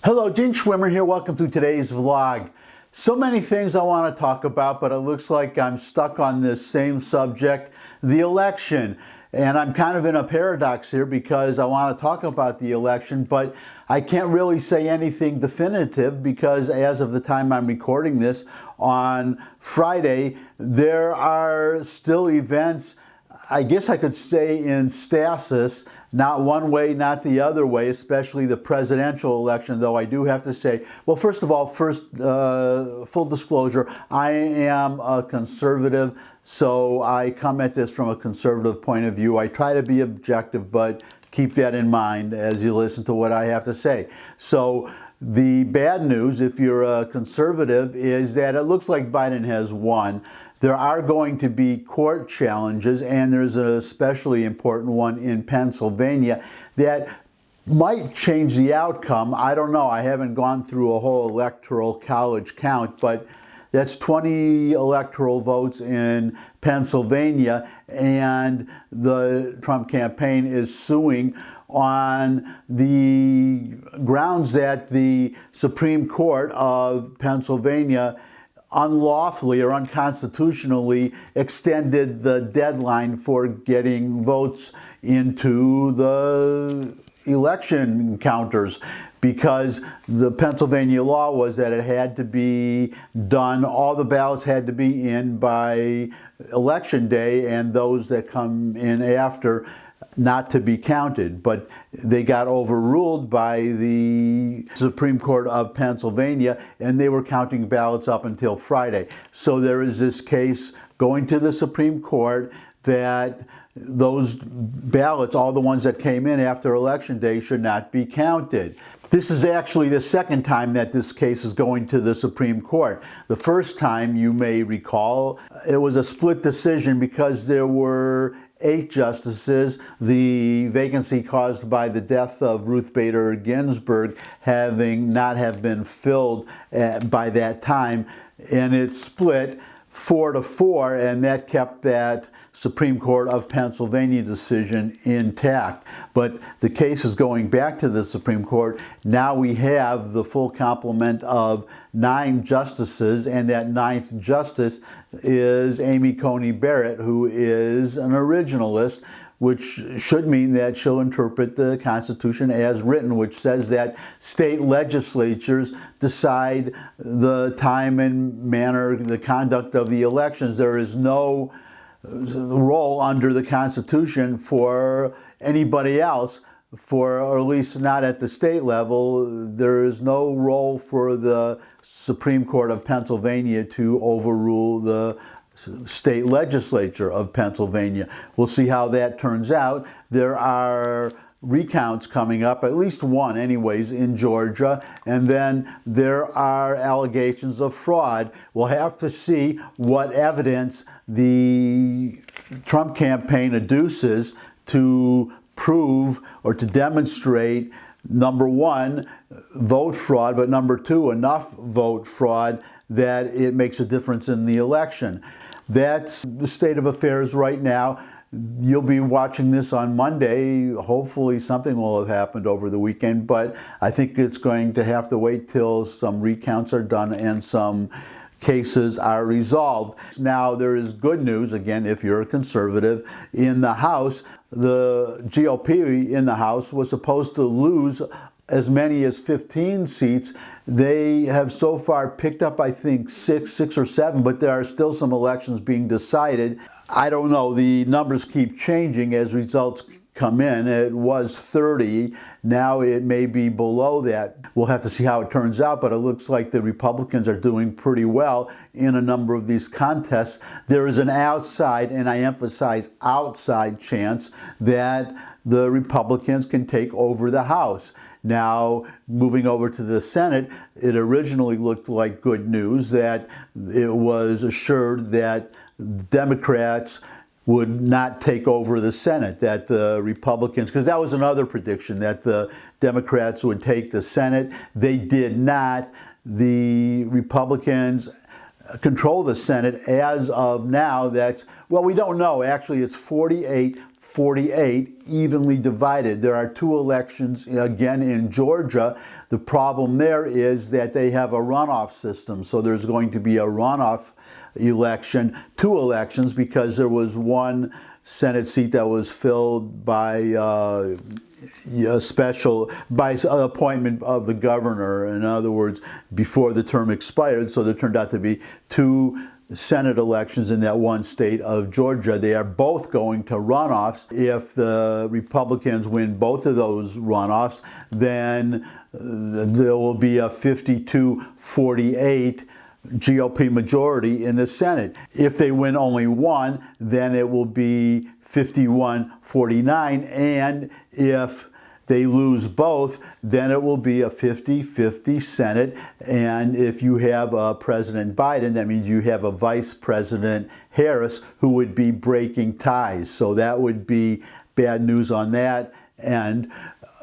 Hello, Gene Schwimmer here. Welcome to today's vlog. So many things I want to talk about, but it looks like I'm stuck on this same subject, the election. And I'm kind of in a paradox here because I want to talk about the election, but I can't really say anything definitive because as of the time I'm recording this on Friday, there are still events, I guess I could say, in stasis, not one way, not the other way, especially the presidential election, though I do have to say, well, first of all, full disclosure, I am a conservative, so I come at this from a conservative point of view. I try to be objective, but keep that in mind as you listen to what I have to say. So the bad news, if you're a conservative, is that it looks like Biden has won. There are going to be court challenges, and there's an especially important one in Pennsylvania that might change the outcome. I don't know. I haven't gone through a whole electoral college count, but that's 20 electoral votes in Pennsylvania, and the Trump campaign is suing on the grounds that the Supreme Court of Pennsylvania unlawfully or unconstitutionally extended the deadline for getting votes into the election counters, because the Pennsylvania law was that it had to be done, all the ballots had to be in by election day, and those that come in after not to be counted. But they got overruled by the Supreme Court of Pennsylvania, and they were counting ballots up until Friday. So there is this case going to the Supreme Court that those ballots, all the ones that came in after Election Day, should not be counted. This is actually the second time that this case is going to the Supreme Court. The first time, you may recall, it was a split decision because there were 8 justices, the vacancy caused by the death of Ruth Bader Ginsburg having not have been filled by that time, and it split 4-4, and that kept that Supreme Court of Pennsylvania decision intact. But the case is going back to the Supreme Court. Now we have the full complement of 9 justices, and that 9th justice is Amy Coney Barrett, who is an originalist, which should mean that she'll interpret the Constitution as written, which says that state legislatures decide the time and manner, the conduct of the elections. There is no role under the Constitution for anybody else, or at least not at the state level. There is no role for the Supreme Court of Pennsylvania to overrule the state legislature of Pennsylvania. We'll see how that turns out. There are recounts coming up, at least one anyways, in Georgia, and then there are allegations of fraud. We'll have to see what evidence the Trump campaign adduces to prove or to demonstrate, number one, vote fraud, but number two, enough vote fraud that it makes a difference in the election. That's the state of affairs right now. You'll be watching this on Monday. Hopefully something will have happened over the weekend, but I think it's going to have to wait till some recounts are done and some cases are resolved. Now, there is good news, again, if you're a conservative, in the House. The GOP in the House was supposed to lose as many as 15 seats. They have so far picked up, I think, 6 or 7, but there are still some elections being decided. I don't know. The numbers keep changing as results come in. It was 30. Now it may be below that. We'll have to see how it turns out, but it looks like the Republicans are doing pretty well in a number of these contests. There is an outside, and I emphasize outside, chance that the Republicans can take over the House. Now, moving over to the Senate, it originally looked like good news that it was assured that Democrats would not take over the Senate, that the Republicans, because that was another prediction, that the Democrats would take the Senate. They did not. The Republicans control the Senate as of now. Well, we don't know. Actually, it's 48-48, evenly divided. There are two elections again in Georgia. The problem there is that they have a runoff system. So there's going to be a runoff election, two elections, because there was one Senate seat that was filled by by appointment of the governor. In other words, before the term expired. So there turned out to be two Senate elections in that one state of Georgia. They are both going to runoffs. If the Republicans win both of those runoffs, then there will be a 52-48 GOP majority in the Senate. If they win only one, then it will be 51-49, and if they lose both, then it will be a 50-50 Senate. And if you have President Biden, that means you have a Vice President Harris who would be breaking ties. So that would be bad news on that. And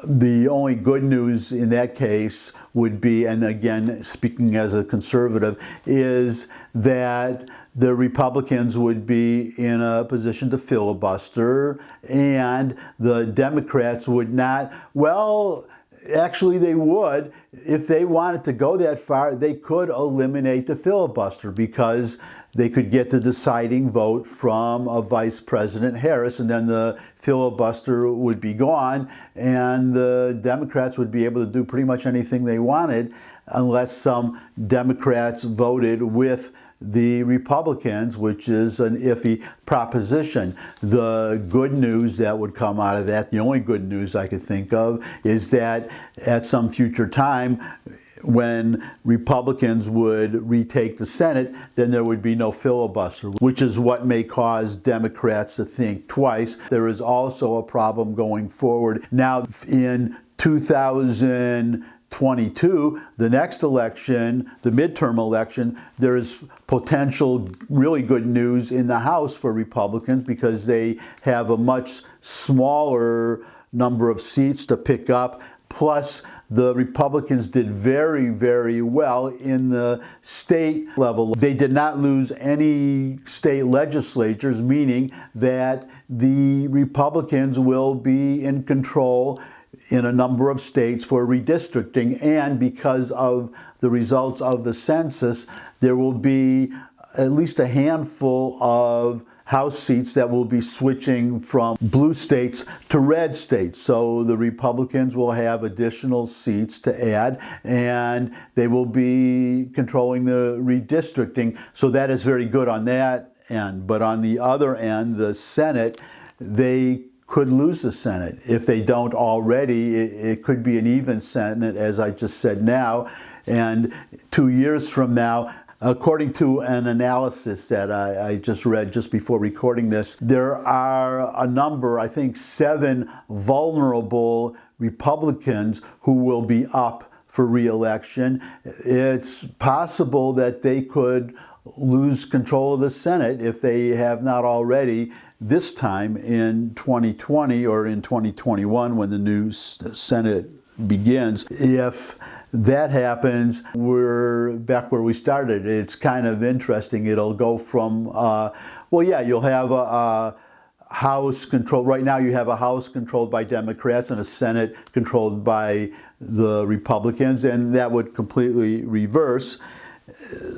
the only good news in that case would be, and again, speaking as a conservative, is that the Republicans would be in a position to filibuster, and the Democrats would not. Well, actually, they would. If they wanted to go that far, they could eliminate the filibuster, because they could get the deciding vote from a Vice President Harris, and then the filibuster would be gone, and the Democrats would be able to do pretty much anything they wanted, unless some Democrats voted with the Republicans, which is an iffy proposition. The good news that would come out of that, the only good news I could think of, is that at some future time, when Republicans would retake the Senate, then there would be no filibuster, which is what may cause Democrats to think twice. There is also a problem going forward. Now, in 2022, the next election, the midterm election, there is potential really good news in the House for Republicans, because they have a much smaller number of seats to pick up. Plus, the Republicans did very, very well in the state level. They did not lose any state legislatures, meaning that the Republicans will be in control in a number of states for redistricting. And because of the results of the census, there will be at least a handful of House seats that will be switching from blue states to red states. So the Republicans will have additional seats to add, and they will be controlling the redistricting. So that is very good on that end. But on the other end, the Senate, they could lose the Senate. If they don't already, it could be an even Senate, as I just said now. And 2 years from now, according to an analysis that I just read just before recording this, there are a number, I think 7 vulnerable Republicans who will be up for re-election. It's possible that they could lose control of the Senate if they have not already this time in 2020 or in 2021 when the new Senate begins. If that happens, we're back where we started. It's kind of interesting. It'll go from, you'll have a House controlled. Right now you have a House controlled by Democrats and a Senate controlled by the Republicans, and that would completely reverse.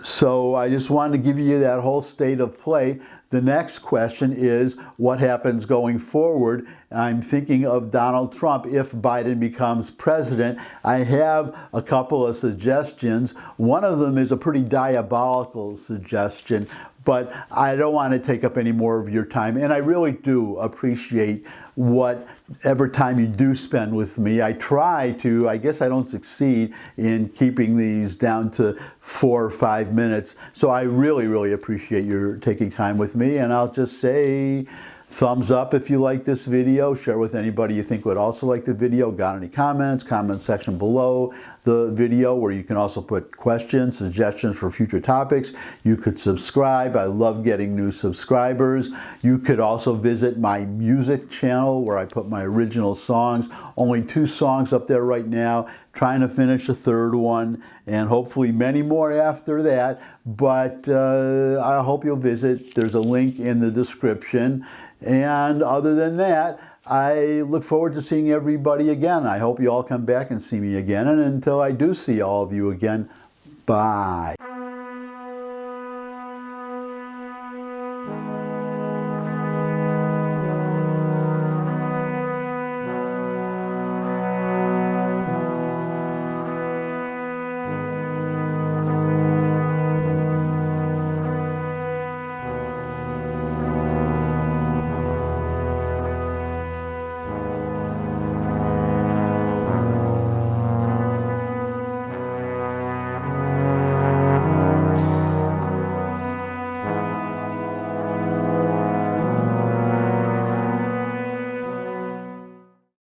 So I just wanted to give you that whole state of play. The next question is, what happens going forward? I'm thinking of Donald Trump if Biden becomes president. I have a couple of suggestions. One of them is a pretty diabolical suggestion, but I don't want to take up any more of your time. And I really do appreciate whatever time you do spend with me. I try to, I guess I don't succeed in keeping these down to 4 or 5 minutes. So I really, really appreciate your taking time with me. And I'll just say Thumbs up if you like this video. Share with anybody you think would also like the video. Got any comments? Comment section below the video, where you can also put questions, suggestions for future topics. You could subscribe. I love getting new subscribers. You could also visit my music channel where I put my original songs. Only 2 songs up there right now. Trying to finish a 3rd one, and hopefully many more after that. But I hope you'll visit. There's a link in the description. And other than that, I look forward to seeing everybody again. I hope you all come back and see me again. And until I do see all of you again, bye.